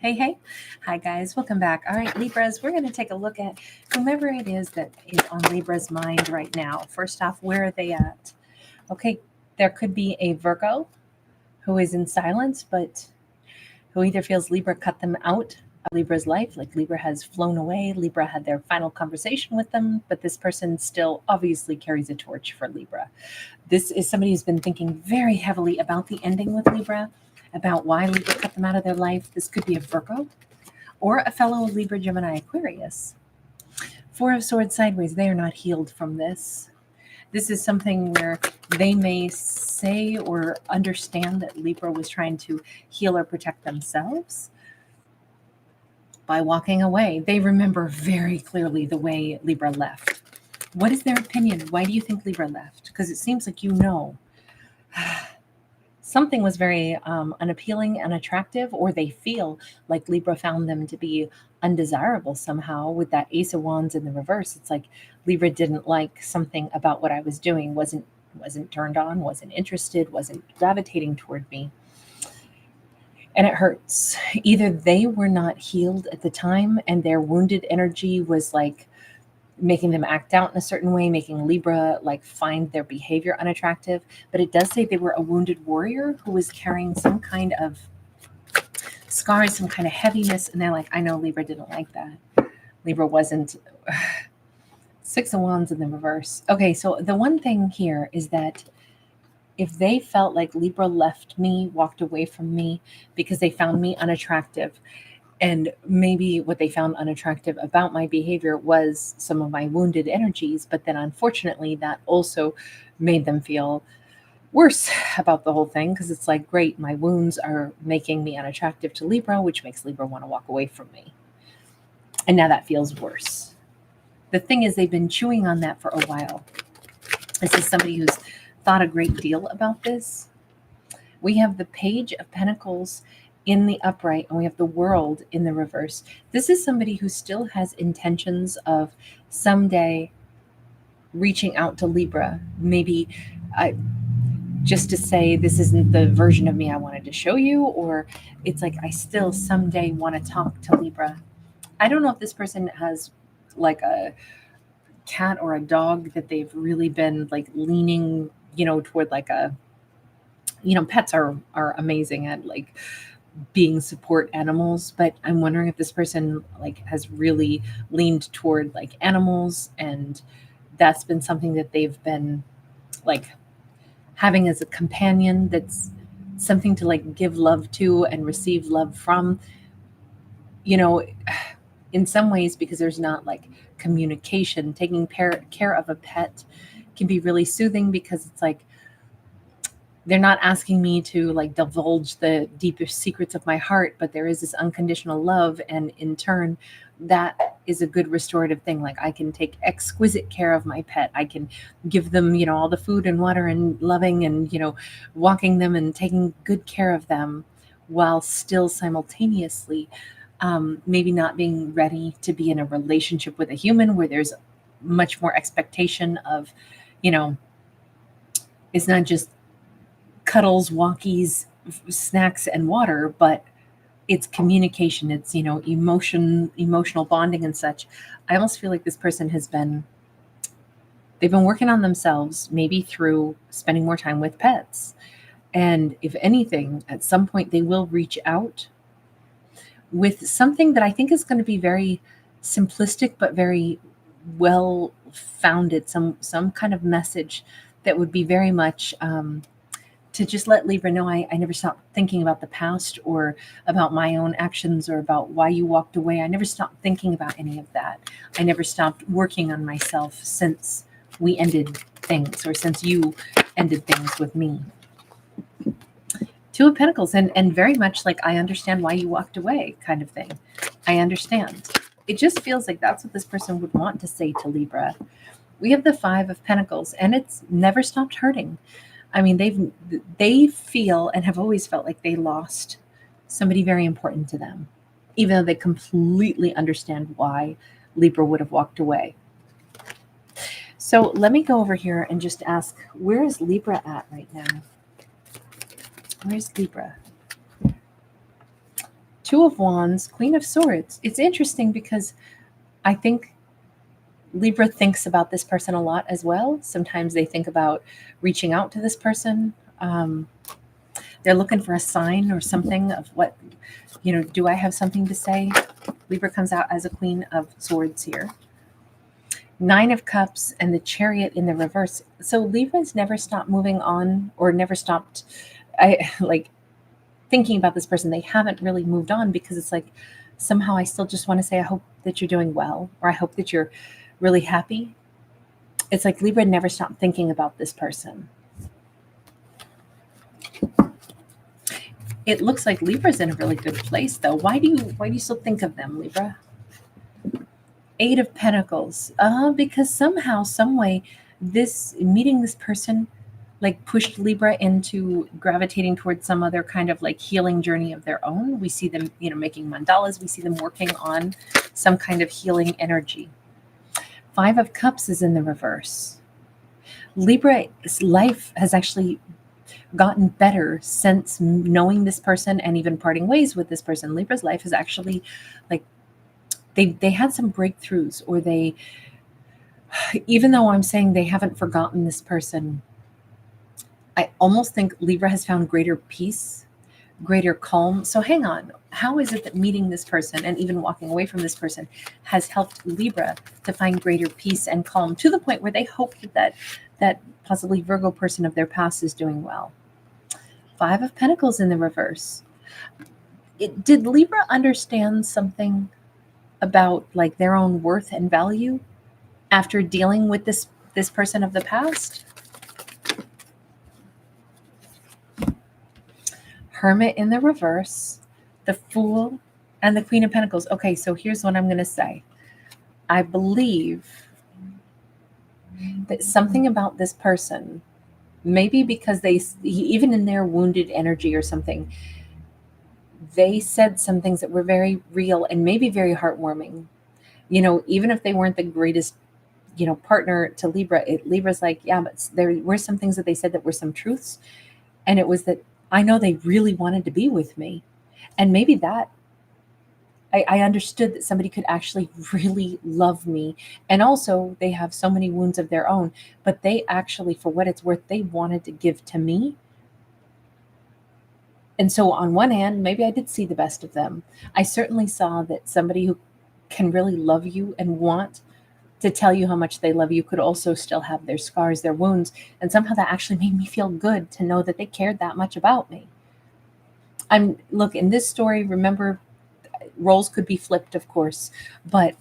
Hey, hey. Hi, guys. Welcome back. All right, Libras, we're going to take a look at whomever it is that is on Libra's mind right now. First off, where are they at? Okay, there could be a Virgo who is in silence, but who either feels Libra cut them out of Libra's life, like Libra has flown away, Libra had their final conversation with them, but this person still obviously carries a torch for Libra. This is somebody who's been thinking very heavily about the ending with Libra, about why Libra cut them out of their life. This could be a Virgo or a fellow Libra, Gemini, Aquarius. Four of Swords sideways, they are not healed from this. This is something where they may say or understand that Libra was trying to heal or protect themselves by walking away. They remember very clearly the way Libra left. What is their opinion? Why do you think Libra left? Because it seems like you know. Something was very unappealing, unattractive, or they feel like Libra found them to be undesirable somehow with that Ace of Wands in the reverse. It's like Libra didn't like something about what I was doing, wasn't turned on, wasn't interested, wasn't gravitating toward me. And it hurts. Either they were not healed at the time and their wounded energy was like making them act out in a certain way, making Libra like find their behavior unattractive. But it does say they were a wounded warrior who was carrying some kind of scars, some kind of heaviness. And they're like, I know Libra didn't like that. Libra wasn't. Six of Wands in the reverse. Okay, so the one thing here is that if they felt like Libra left me, walked away from me because they found me unattractive, and maybe what they found unattractive about my behavior was some of my wounded energies, but then unfortunately that also made them feel worse about the whole thing because it's like, great, my wounds are making me unattractive to Libra, which makes Libra want to walk away from me. And now that feels worse. The thing is, they've been chewing on that for a while. This is somebody who's thought a great deal about this. We have the Page of Pentacles in the upright, and we have the World in the reverse. This is somebody who still has intentions of someday reaching out to Libra, maybe just to say, this isn't the version of me I wanted to show you, or it's like, I still someday want to talk to Libra. I don't know if this person has like a cat or a dog that they've really been like leaning, toward like a, pets are amazing at like being support animals, but I'm wondering if this person like has really leaned toward like animals, and that's been something that they've been like having as a companion, that's something to like give love to and receive love from, in some ways, because there's not like communication. Taking care of a pet can be really soothing because it's like, they're not asking me to like divulge the deepest secrets of my heart, but there is this unconditional love. And in turn, that is a good restorative thing. Like, I can take exquisite care of my pet. I can give them, all the food and water and loving and, walking them and taking good care of them while still simultaneously maybe not being ready to be in a relationship with a human where there's much more expectation of, it's not just cuddles, walkies, snacks, and water, but it's communication. It's, emotional bonding and such. I almost feel like this person they've been working on themselves, maybe through spending more time with pets. And if anything, at some point they will reach out with something that I think is going to be very simplistic, but very well founded, some kind of message that would be very much, to just let Libra know, I never stopped thinking about the past or about my own actions or about why you walked away. I never stopped thinking about any of that. I never stopped working on myself since we ended things, or since you ended things with me. Two of Pentacles, and very much like, I understand why you walked away kind of thing. I understand. It just feels like that's what this person would want to say to Libra. We have the Five of Pentacles, and it's never stopped hurting. I mean, they feel and have always felt like they lost somebody very important to them, even though they completely understand why Libra would have walked away. So let me go over here and just ask, where is Libra at right now? Where's Libra? Two of Wands, Queen of Swords. It's interesting because I think Libra thinks about this person a lot as well. Sometimes they think about reaching out to this person. They're looking for a sign or something of what, do I have something to say? Libra comes out as a Queen of Swords here. Nine of Cups and the Chariot in the reverse. So Libra's never stopped moving on, or never stopped thinking about this person. They haven't really moved on, because it's like, somehow I still just want to say, I hope that you're doing well, or I hope that you're really happy. It's like Libra never stopped thinking about this person. It looks like Libra's in a really good place, though. Why do you still think of them, Libra? Eight of Pentacles. Because somehow, some way, meeting this person pushed Libra into gravitating towards some other kind of healing journey of their own. We see them, making mandalas. We see them working on some kind of healing energy. Five of Cups is in the reverse. Libra's life has actually gotten better since knowing this person and even parting ways with this person. Libra's life is actually they had some breakthroughs, or even though I'm saying they haven't forgotten this person, I almost think Libra has found greater peace, greater calm. So hang on, how is it that meeting this person and even walking away from this person has helped Libra to find greater peace and calm, to the point where they hope that possibly Virgo person of their past is doing well? Five of Pentacles in the reverse. Did Libra understand something about their own worth and value after dealing with this person of the past? Hermit in the reverse, the Fool, and the Queen of Pentacles. Okay, so here's what I'm going to say. I believe that something about this person, maybe because even in their wounded energy or something, they said some things that were very real and maybe very heartwarming. Even if they weren't the greatest, partner to Libra, Libra's like, yeah, but there were some things that they said that were some truths. And it was that, I know they really wanted to be with me. And maybe that I understood that somebody could actually really love me. And also they have so many wounds of their own, but they actually, for what it's worth, they wanted to give to me. And so on one hand, maybe I did see the best of them. I certainly saw that somebody who can really love you and want to tell you how much they love you could also still have their scars, their wounds. And somehow that actually made me feel good to know that they cared that much about me. Look, in this story, remember, roles could be flipped, of course, but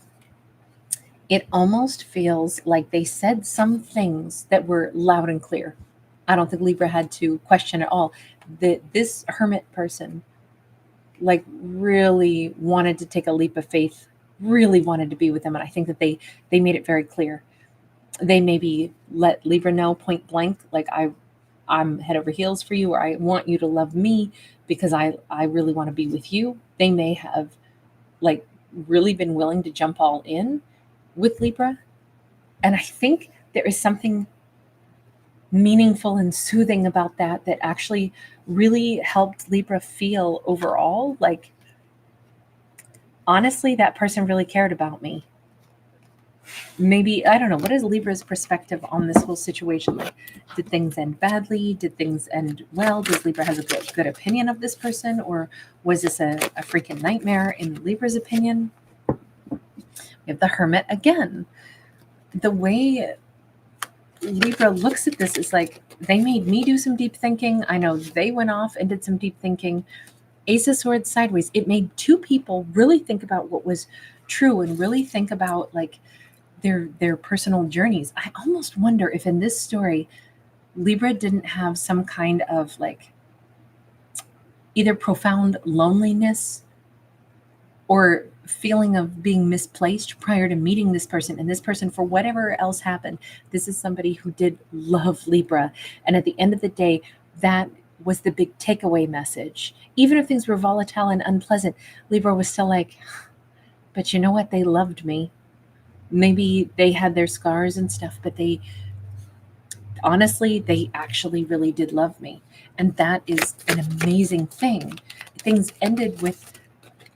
it almost feels like they said some things that were loud and clear. I don't think Libra had to question at all. This Hermit person, really wanted to take a leap of faith, really wanted to be with them. And I think that they made it very clear. They maybe let Libra know point blank, I'm head over heels for you, or I want you to love me because I really want to be with you. They may have really been willing to jump all in with Libra. And I think there is something meaningful and soothing about that actually really helped Libra feel overall honestly, that person really cared about me. Maybe, I don't know, what is Libra's perspective on this whole situation? Did things end badly? Did things end well? Does Libra have a good opinion of this person? Or was this a freaking nightmare in Libra's opinion? We have the Hermit again. The way Libra looks at this is they made me do some deep thinking. I know they went off and did some deep thinking. Ace of Swords sideways. It made two people really think about what was true and really think about their personal journeys. I almost wonder if in this story, Libra didn't have some kind of either profound loneliness or feeling of being misplaced prior to meeting this person. And this person, for whatever else happened, this is somebody who did love Libra. And at the end of the day, that was the big takeaway message. Even if things were volatile and unpleasant, Libra was still but you know what? They loved me. Maybe they had their scars and stuff, but they actually really did love me. And that is an amazing thing. Things ended with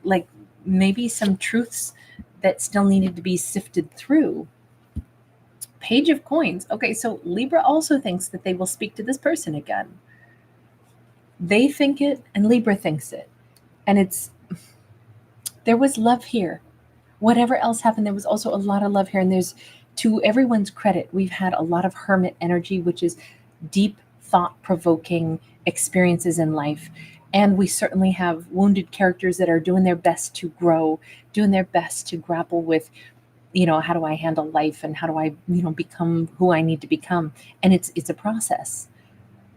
like maybe some truths that still needed to be sifted through. Page of Coins. Okay, so Libra also thinks that they will speak to this person again. They think it and Libra thinks it. And there was love here. Whatever else happened, there was also a lot of love here. And there's, to everyone's credit, we've had a lot of hermit energy, which is deep, thought provoking experiences in life. And we certainly have wounded characters that are doing their best to grow, doing their best to grapple with, how do I handle life and how do I, become who I need to become. And it's a process.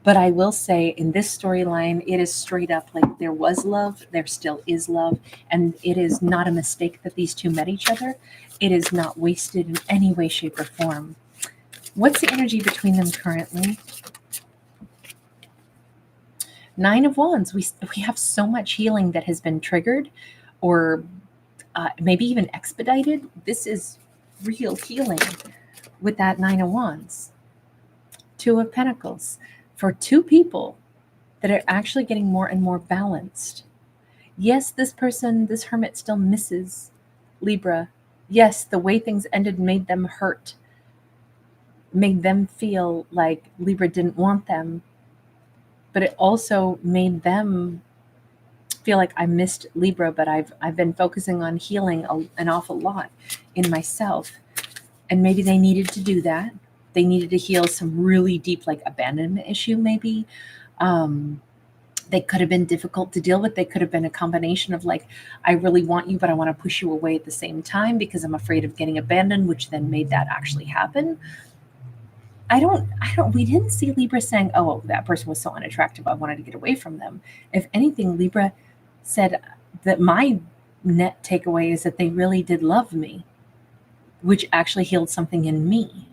But I will say in this storyline, it is straight up like there was love, there still is love, and it is not a mistake that these two met each other. It is not wasted in any way, shape, or form. What's the energy between them currently? Nine of Wands. We have so much healing that has been triggered or maybe even expedited. This is real healing with that Nine of Wands. Two of Pentacles. For two people that are actually getting more and more balanced. Yes, this person, this hermit still misses Libra. Yes, the way things ended made them hurt, made them feel like Libra didn't want them. But it also made them feel like I missed Libra, but I've been focusing on healing an awful lot in myself. And maybe they needed to do that. They needed to heal some really deep, like abandonment issue, maybe. They could have been difficult to deal with. They could have been a combination of like, I really want you, but I want to push you away at the same time because I'm afraid of getting abandoned, which then made that actually happen. We didn't see Libra saying, oh, that person was so unattractive, I wanted to get away from them. If anything, Libra said that my net takeaway is that they really did love me, which actually healed something in me.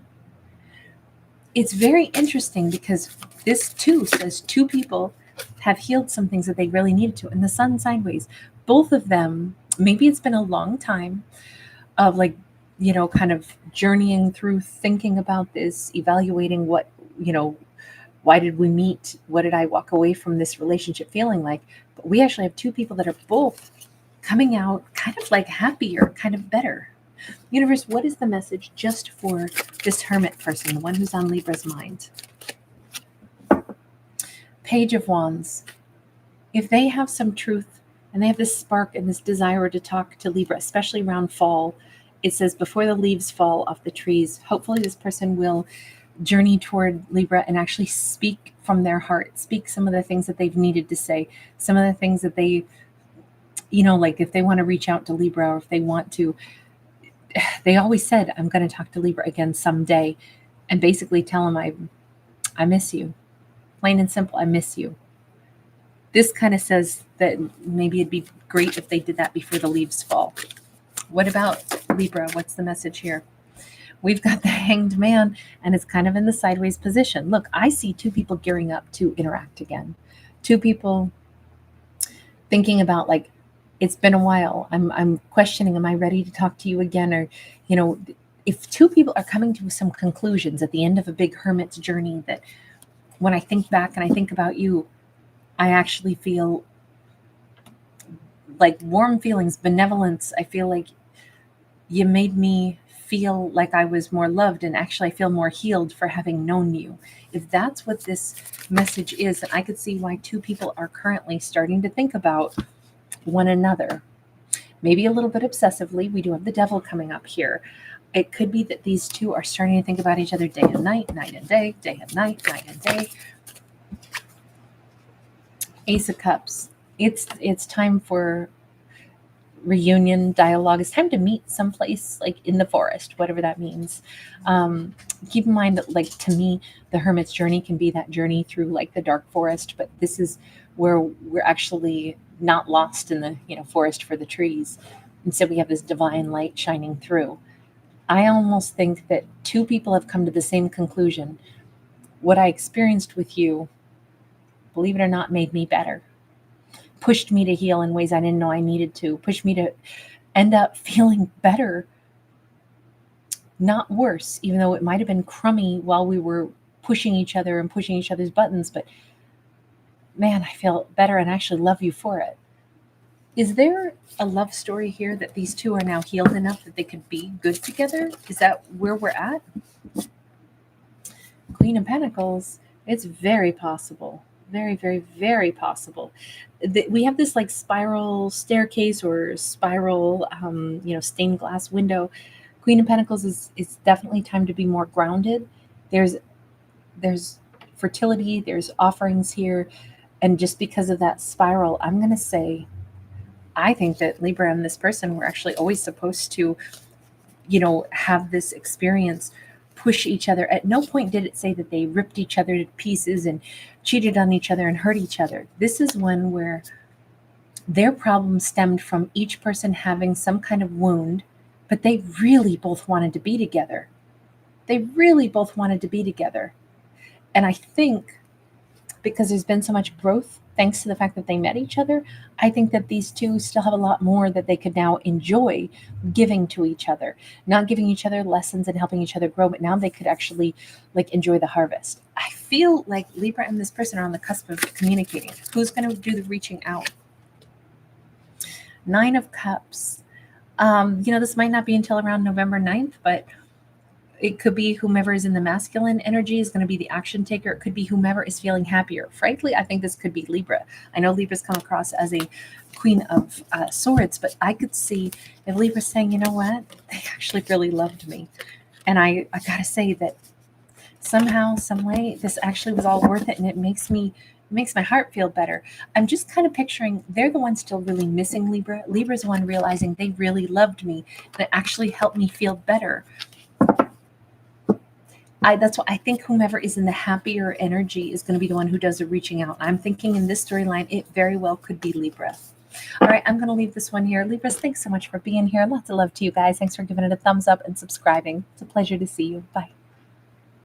It's very interesting because this too says two people have healed some things that they really needed to. And the sun sideways, both of them, maybe it's been a long time of like, kind of journeying through thinking about this, evaluating what, why did we meet? What did I walk away from this relationship feeling like? But we actually have two people that are both coming out kind of like happier, kind of better. Universe, what is the message just for this hermit person, the one who's on Libra's mind? Page of Wands. If they have some truth and they have this spark and this desire to talk to Libra, especially around fall, it says before the leaves fall off the trees, hopefully this person will journey toward Libra and actually speak from their heart, speak some of the things that they've needed to say, some of the things that they, like if they want to reach out to Libra or if they want to, they always said, I'm going to talk to Libra again someday and basically tell him I miss you. Plain and simple, I miss you. This kind of says that maybe it'd be great if they did that before the leaves fall. What about Libra? What's the message here? We've got the Hanged Man, and it's kind of in the sideways position. Look, I see two people gearing up to interact again. Two people thinking about like, it's been a while. I'm questioning, am I ready to talk to you again? Or, if two people are coming to some conclusions at the end of a big hermit's journey that when I think back and I think about you, I actually feel like warm feelings, benevolence. I feel like you made me feel like I was more loved, and actually I feel more healed for having known you. If that's what this message is, then I could see why two people are currently starting to think about one another. Maybe a little bit obsessively. We do have the Devil coming up here. It could be that these two are starting to think about each other day and night, night and day, day and night, night and day. Ace of Cups. It's time for reunion, dialogue. It's time to meet someplace like in the forest, whatever that means. Keep in mind that, like, to me, the hermit's journey can be that journey through like the dark forest, but this is where we're actually not lost in the forest for the trees. Instead, we have this divine light shining through. I almost think that two people have come to the same conclusion. What I experienced with you, believe it or not, made me better. Pushed me to heal in ways I didn't know I needed to. Pushed me to end up feeling better, not worse, even though it might have been crummy while we were pushing each other and pushing each other's buttons. But man, I feel better and actually love you for it. Is there a love story here that these two are now healed enough that they could be good together? Is that where we're at? Queen of Pentacles, it's very possible. Very, very, very possible. We have this like spiral staircase or spiral, stained glass window. Queen of Pentacles is definitely time to be more grounded. There's fertility, there's offerings here. And just because of that spiral, I'm going to say, I think that Libra and this person were actually always supposed to, have this experience, push each other. At no point did it say that they ripped each other to pieces and cheated on each other and hurt each other. This is one where their problem stemmed from each person having some kind of wound, but they really both wanted to be together. They really both wanted to be together. And I think because there's been so much growth thanks to the fact that they met each other, I think that these two still have a lot more that they could now enjoy giving to each other, not giving each other lessons and helping each other grow, but now they could actually like enjoy the harvest. I feel like Libra and this person are on the cusp of communicating. Who's going to do the reaching out? Nine of Cups. This might not be until around November 9th, but it could be whomever is in the masculine energy is going to be the action taker. It could be whomever is feeling happier. Frankly, I think this could be Libra. I know Libra's come across as a Queen of Swords, but I could see if Libra's saying, you know what, they actually really loved me. And I got to say that somehow, some way, this actually was all worth it. And it makes my heart feel better. I'm just kind of picturing they're the one still really missing Libra. Libra's the one realizing they really loved me. That actually helped me feel better. That's what I think. Whomever is in the happier energy is going to be the one who does the reaching out. I'm thinking in this storyline, it very well could be Libra. All right, I'm going to leave this one here. Libras, thanks so much for being here. Lots of love to you guys. Thanks for giving it a thumbs up and subscribing. It's a pleasure to see you. Bye.